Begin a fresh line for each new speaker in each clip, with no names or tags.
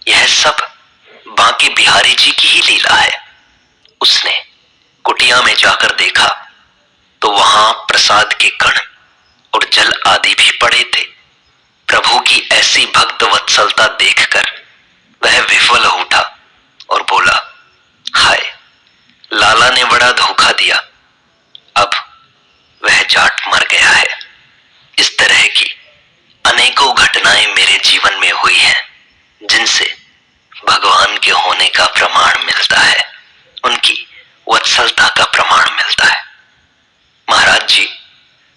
यह सब बांके बिहारी जी की ही लीला है। उसने कुटिया में जाकर देखा तो वहां प्रसाद के कण और जल आदि भी पड़े थे। प्रभु की ऐसी भक्त वत्सलता देखकर वह विफल हो उठा और बोला, हाय, लाला ने बड़ा धोखा दिया, अब वह जाट मर गया है। इस तरह की अनेकों घटनाएं मेरे जीवन में हुई हैं, जिनसे भगवान के होने का प्रमाण मिलता है, उनकी वत्सलता का प्रमाण मिलता है। महाराज जी,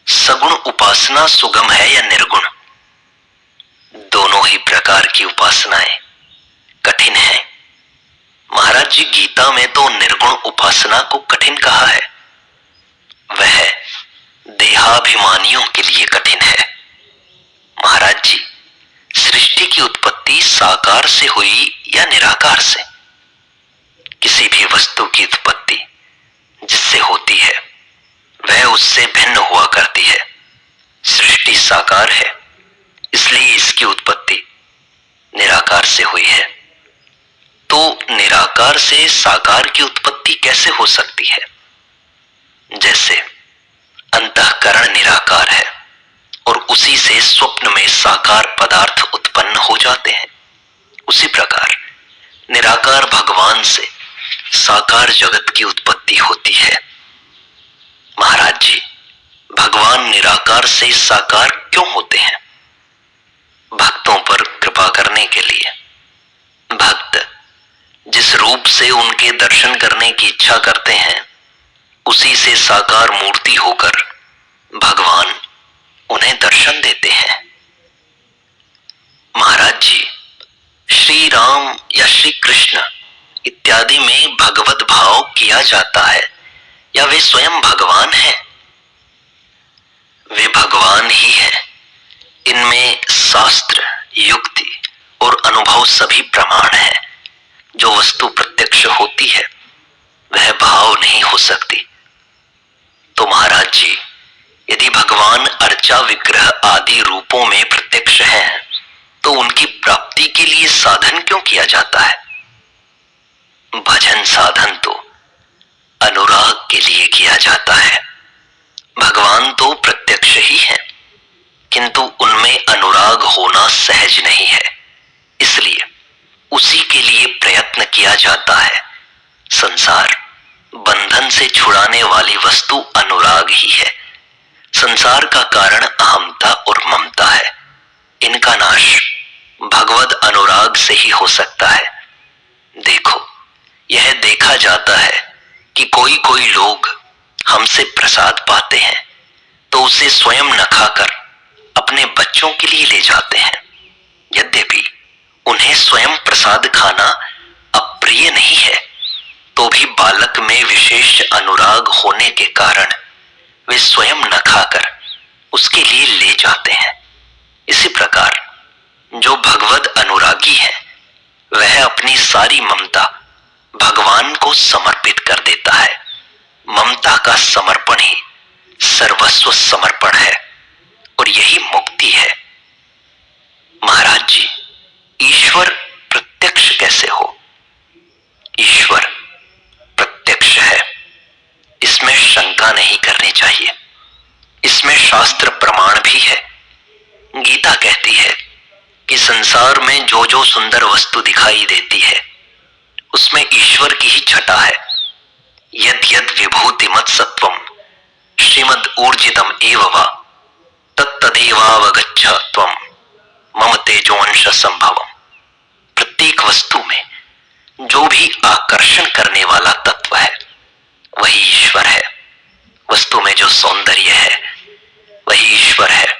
सगुण उपासना सुगम है या निर्गुण? दोनों ही प्रकार की उपासनाएं कठिन है। महाराज जी, गीता में तो निर्गुण उपासना को कठिन कहा है। वह देहाभिमानियों के लिए कठिन है। महाराज जी, सृष्टि की उत्पत्ति साकार से हुई या निराकार से? किसी भी वस्तु की उत्पत्ति जिससे होती है वह उससे भिन्न हुआ करती है। सृष्टि साकार है, इसलिए इसकी उत्पत्ति निराकार से हुई है। तो निराकार से साकार की उत्पत्ति कैसे हो सकती है? जैसे अंतःकरण निराकार है और उसी से स्वप्न में साकार पदार्थ उत्पन्न हो जाते हैं, उसी प्रकार निराकार भगवान से साकार जगत की उत्पत्ति होती है। महाराज जी, भगवान निराकार से साकार क्यों होते हैं? भक्तों पर कृपा करने के लिए। भक्त जिस रूप से उनके दर्शन करने की इच्छा करते हैं, उसी से साकार मूर्ति होकर भगवान उन्हें दर्शन देते हैं। महाराज जी, श्री राम या श्री कृष्ण इत्यादि में भगवत भाव किया जाता है या वे स्वयं भगवान हैं? वे भगवान ही हैं। इनमें शास्त्र, युक्ति और अनुभव सभी प्रमाण है। जो वस्तु प्रत्यक्ष होती है वह भाव नहीं हो सकती। तो महाराज जी, यदि भगवान अर्चा विग्रह आदि रूपों में प्रत्यक्ष हैं, तो उनकी प्राप्ति के लिए साधन क्यों किया जाता है? भजन साधन तो अनुराग के लिए किया जाता है। भगवान तो प्रत्यक्ष ही है, किंतु उनमें अनुराग होना सहज नहीं है, इसलिए उसी के लिए प्रयत्न किया जाता है। संसार बंधन से छुड़ाने वाली वस्तु अनुराग ही है। संसार का कारण अहमता और ममता है। इनका नाश भगवद अनुराग से ही हो सकता है। देखो, यह देखा जाता है कि कोई कोई लोग हमसे प्रसाद पाते हैं तो उसे स्वयं न खाकर अपने बच्चों के लिए ले जाते हैं। यद्यपि उन्हें स्वयं प्रसाद खाना अप्रिय नहीं है, तो भी बालक में विशेष अनुराग होने के कारण वे स्वयं न खाकर उसके लिए ले जाते हैं। इसी प्रकार जो भगवद अनुरागी है वह अपनी सारी ममता भगवान को समर्पित कर देता है। ममता का समर्पण ही सर्वस्व समर्पण है और यही मुक्ति है। महाराज जी, ईश्वर प्रत्यक्ष कैसे हो? ईश्वर प्रत्यक्ष है, इसमें शंका नहीं करनी चाहिए। इसमें शास्त्र प्रमाण भी है। गीता कहती है कि संसार में जो जो सुंदर वस्तु दिखाई देती है उसमें ईश्वर की ही छटा है। यद यद विभूति मत सत्वम श्रीमद ऊर्जितम एव वा तत्तदेवावगच्छ त्वम मम तेजोंश संभवम। प्रत्येक वस्तु में जो भी आकर्षण करने वाला तत्व है वही ईश्वर है। वस्तु में जो सौंदर्य है वही ईश्वर है।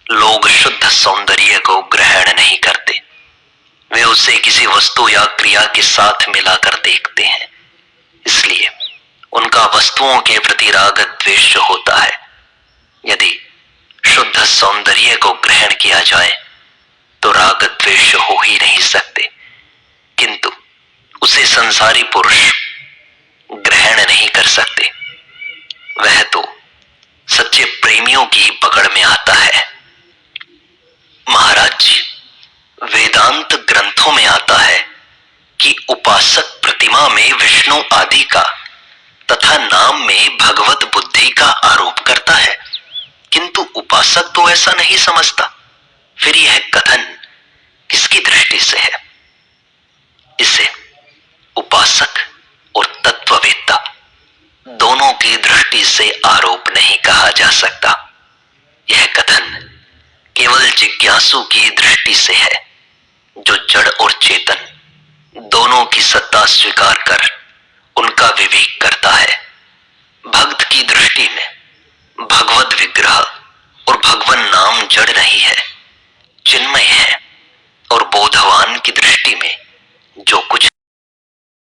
लोग शुद्ध सौंदर्य को ग्रहण नहीं करते, वे उसे किसी वस्तु या क्रिया के साथ मिलाकर देखते हैं। इसलिए उनका वस्तुओं के प्रति राग द्वेष होता है। यदि शुद्ध सौंदर्य को ग्रहण किया जाए तो राग द्वेष हो ही नहीं सकते, किंतु उसे संसारी पुरुष ग्रहण नहीं कर सकते। वह तो सच्चे प्रेमियों की ही पकड़ में आता है। महाराज जी, वेदांत ग्रंथों में आता कि उपासक प्रतिमा में विष्णु आदि का तथा नाम में भगवत बुद्धि का आरोप करता है, किंतु उपासक तो ऐसा नहीं समझता। फिर यह कथन किसकी दृष्टि से है? इसे उपासक और तत्ववेत्ता दोनों की दृष्टि से आरोप नहीं कहा जा सकता। यह कथन केवल जिज्ञासु की दृष्टि से है, जो जड़ और चेतन दोनों की सत्ता स्वीकार कर उनका विवेक करता है।